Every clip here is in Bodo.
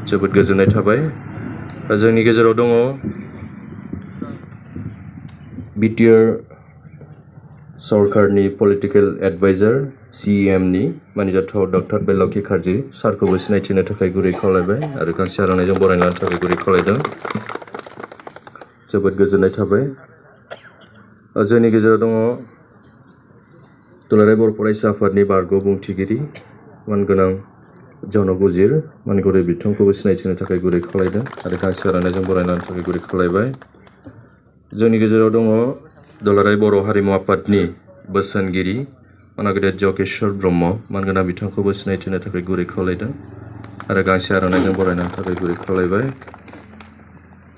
जोबोद गोजोननाय थाबाय। जोंनि गेजेराव दङ बिटिआर सरकारनि पलिटिकेल एडभाइजार CEM नि मानिजाथाव डक्टर बेल'खि खार्जि सारखौबो सिनायथिनो थाखाय गुरै खावलायबाय आरो गांसे आर'नाइजों बरायनो थाखाय गुरै खावलायदों। जोबोद गोजोननाय थाबाय। जोंनि गेजेराव दङ दुलाराय बर' फरायसा आफादनि बारग' बुंथिगिरि मानगोनां जनक उजिर मानगुरि बिथांखौबो सिनायथिनो थाखाय गुरै खावलायदों आरो गांसे आर'नाइजों बरायनो थाखाय गुरै खावलायबाय। जोंनि गेजेराव दङ दुलाराय बर' हारिमु आफादनि बोसोनगिरि अनागेदेर जगेश्वर ब्रह्म मानगोनां बिथांखौबो सिनायथिनो थाखाय गुरै खावलायदों आरो गांसे आर'नाइजों बरायनो थाखाय गुरै खावलायबाय।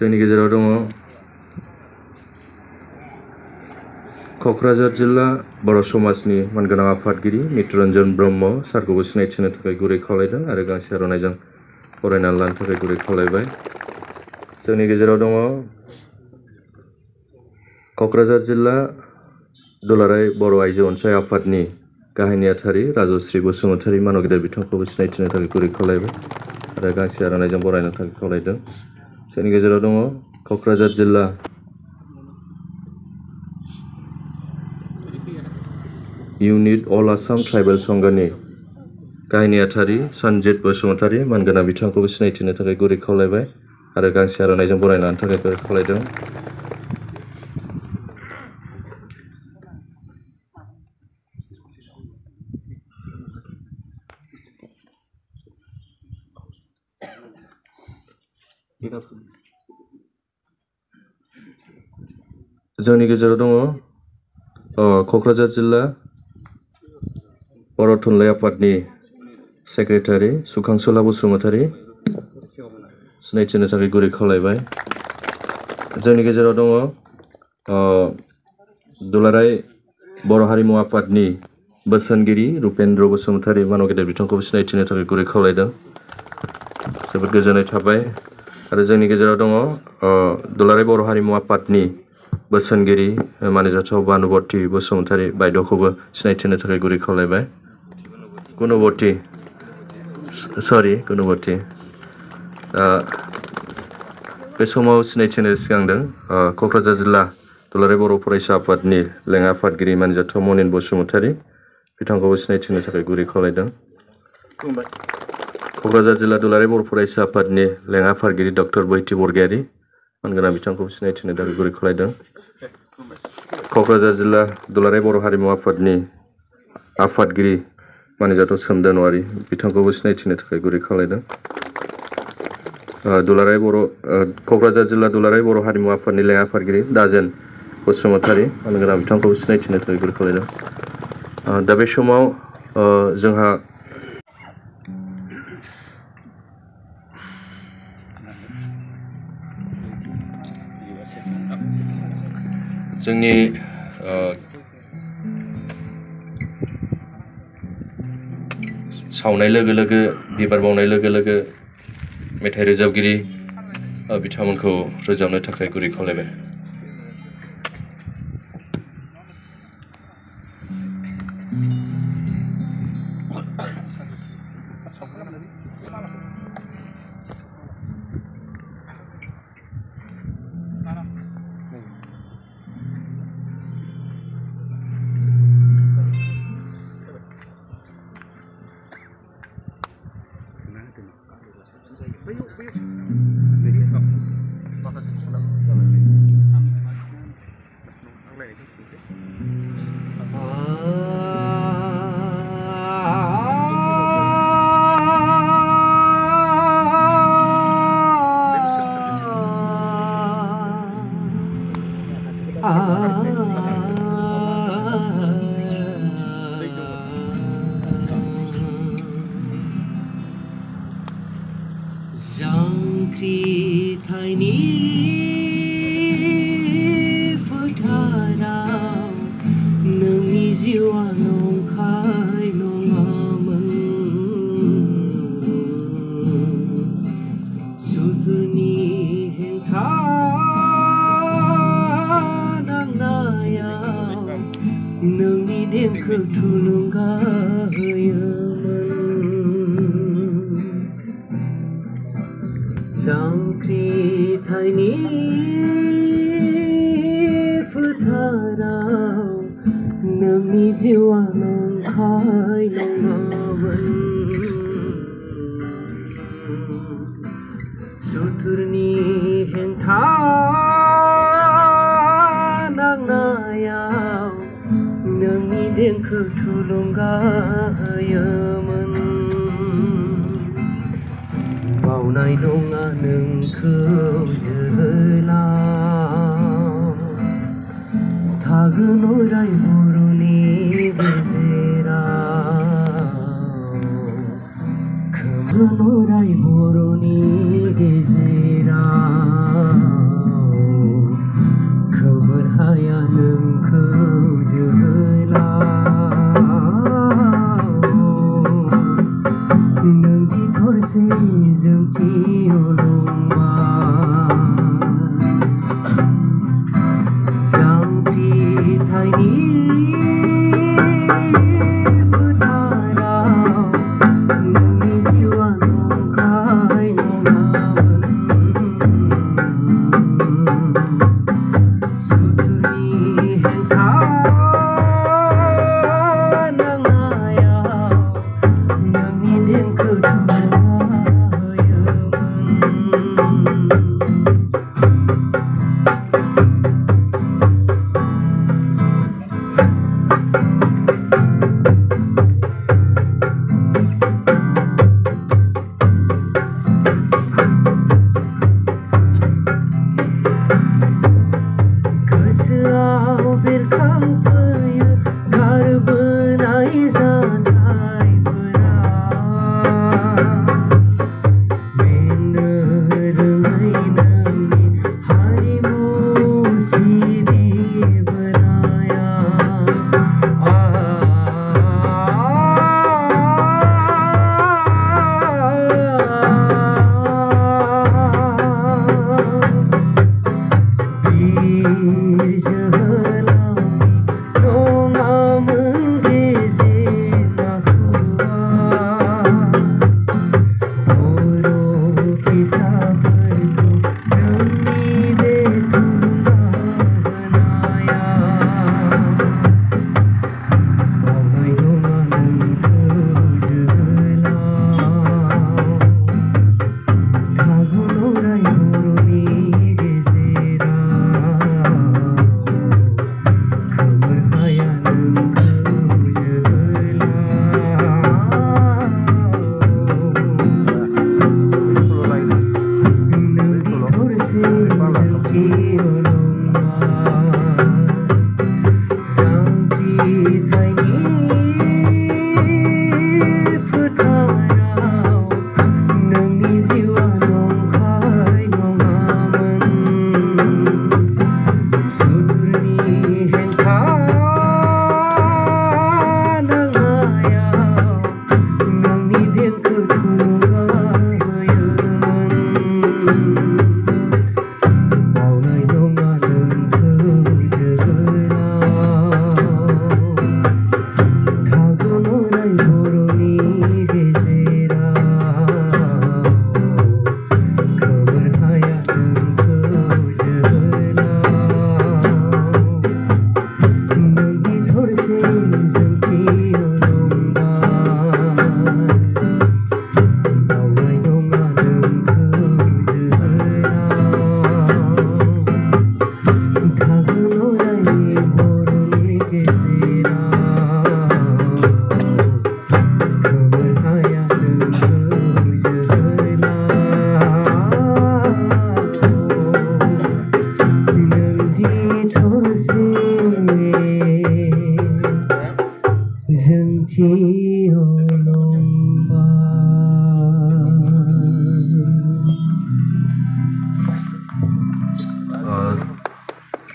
जोंनि गेजेराव दङ क'क्राझार जिल्ला बर' समाजनि मानगोनां आफादगिरि मितरन्जन ब्रह्म सारखौबो सिनायथिनो थाखाय गुरै खावलायदों आरो गांसे आर'नाइजों बरायनानै लानो थाखाय गुरै खावलायबाय। जोंनि गेजेराव दङ क'क्राझार जिल्ला दुलाराय बर' आइजो अनसाय आफादनि गाहाय नेहाथारि राजश्री बसुमतारी मानगेदेर बिथांखौबो सिनायथिनो थाखाय गुरै खावलायबाय आरो गांसे आर'नाइजों बरायनो थाखाय खावलायदों। जोंनि गेजेराव दङ क'क्राझार जिल्ला इउनिट अल आसाम ट्राइबेल संघनि गाहाय नेहाथारि सन्जित बसुमतारी मानगोनां बिथांखौबो सिनायथिनो थाखाय गुरै खावलायबाय आरो गांसे आर'नाइजों बरायनो थाखाय गुरै खावलायदों। जोंनि गेजेराव दङ क'क्राझार जिल्ला बर' थुनलाइ आफादनि सेक्रेटारि सुखांसुला बसुमतारी सिनायथिनो थाखाय गुरै खावलायबाय। जोंनि गेजेराव दङ दुलाराय बर' हारिमु आफादनि बोसोनगिरि रुपेन्द्र बसुमतारी मानगेदेर बिथांखौबो सिनायथिनो थाखाय गुरै खावलायदों। जोबोद गोजोननाय थाबाय। आरो जोंनि गेजेराव दङ दुलाराय बर' हारिमु आफादनि बोसोनगिरि मानिजाथाव भानुबती बसुमतारी बायद'खौबो सिनायथिनो थाखाय गुरै खावलायबाय। गुनुबती बे समाव सिनायथिनो सिगांदों क'क्राझार जिल्ला दुलाराय बर' फरायसा आफादनि लेङाइ आफादगिरि मानिजाथाव मनिन बसुमतारी बिथांखौबो सिनायथिनो थाखाय गुरै खावलायदों। क'क्राझार जिल्ला दुलाराय बर' फरायसा आफादनि लेङाइ आफादगिरि डक्टर बैथि बरगयारी मानगोनां बिथांखौबो सिनायथिनो थाखाय गुरै खावलायदों। क'क्राझार जिल्ला दुलाराय बर' हारिमु आफादनि आफादगिरि मानिजाथाव सोमदोन औवारी बिथांखौबो सिनायथिनो थाखाय गुरै खावलायदों। क'क्राझार जिल्ला दुलाराय बर' हारिमु आफादनि लेङाइ आफादगिरि दाजेन बसुमतारी मानगोनां बिथांखौबो सिनायथिनो थाखाय गुरै खावलायदों। दा बे समाव जोंहा जोंनि सावनाय लोगो लोगो बिबार बावनाय लोगो लोगो मेथाइ रोजाबगिरि बिथांमोनखौ रोजाबनो थाखाय गुरै खावलायबाय। Jangkrithaini fotharaw nोंनि जिउआ नंखाय नङामोन सुथुरनि हेंथा नांनायाव नोंनि देंखो थुलुंगा होयोमोन Jangkrithaini फोथाराव नोंनि जिउआ नंखाय नङामोन सुथुरनि हेंथा नांनायाव नोंनि देंखो थुलुंगा होयोमोन बावनाय नङा नोंखौ जोहोलाव थागोन अराय बर'नि गेजेराव खोमोन अराय बर'नि गेजेराव खोमोर हाया नोंखौ जोहोलाव नोंनि थरसे जोंथि अलंबा Jangkrithaini फोथाराव नोंनि जिउआ नंखाय नङामोन सुथुरनि हेंथा नांनायाव नोंनि देंखो थुलुंगा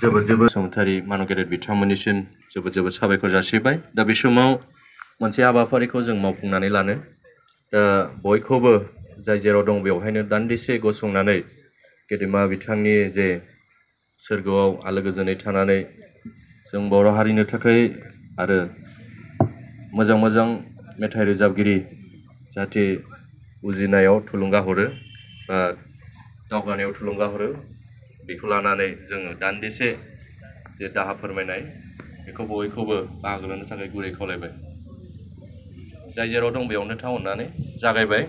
जोबोद बसुमतारी मानगेदेर बिथांमोननिसिम जोबोद साबायखर जासिबाय दा बे समाव मोनसे हाबाफारिखौ जों मावफुंनानै लानो दा बयखौबो जाय जेराव दं बेवहायनो दान्दिसे गसंनानै गेदेमा बिथांनि जे सोरगोआव आलो गोजोनै थानानै जों बर' हारिनि थाखाय आरो मोजां मेथाइ रोजाबगिरि जाहाथे उजिनायाव थुलुंगा हरो बा दावगानायाव थुलुंगा हरो बेखौ लानानै जोङो दान्दिसे जे दाहा फोरमायनाय बेखौ बयखौबो बाहागो लानो थाखाय गुरै खावलायबाय। जाय जेराव दं बेयावनो था अननानै जागायबाय।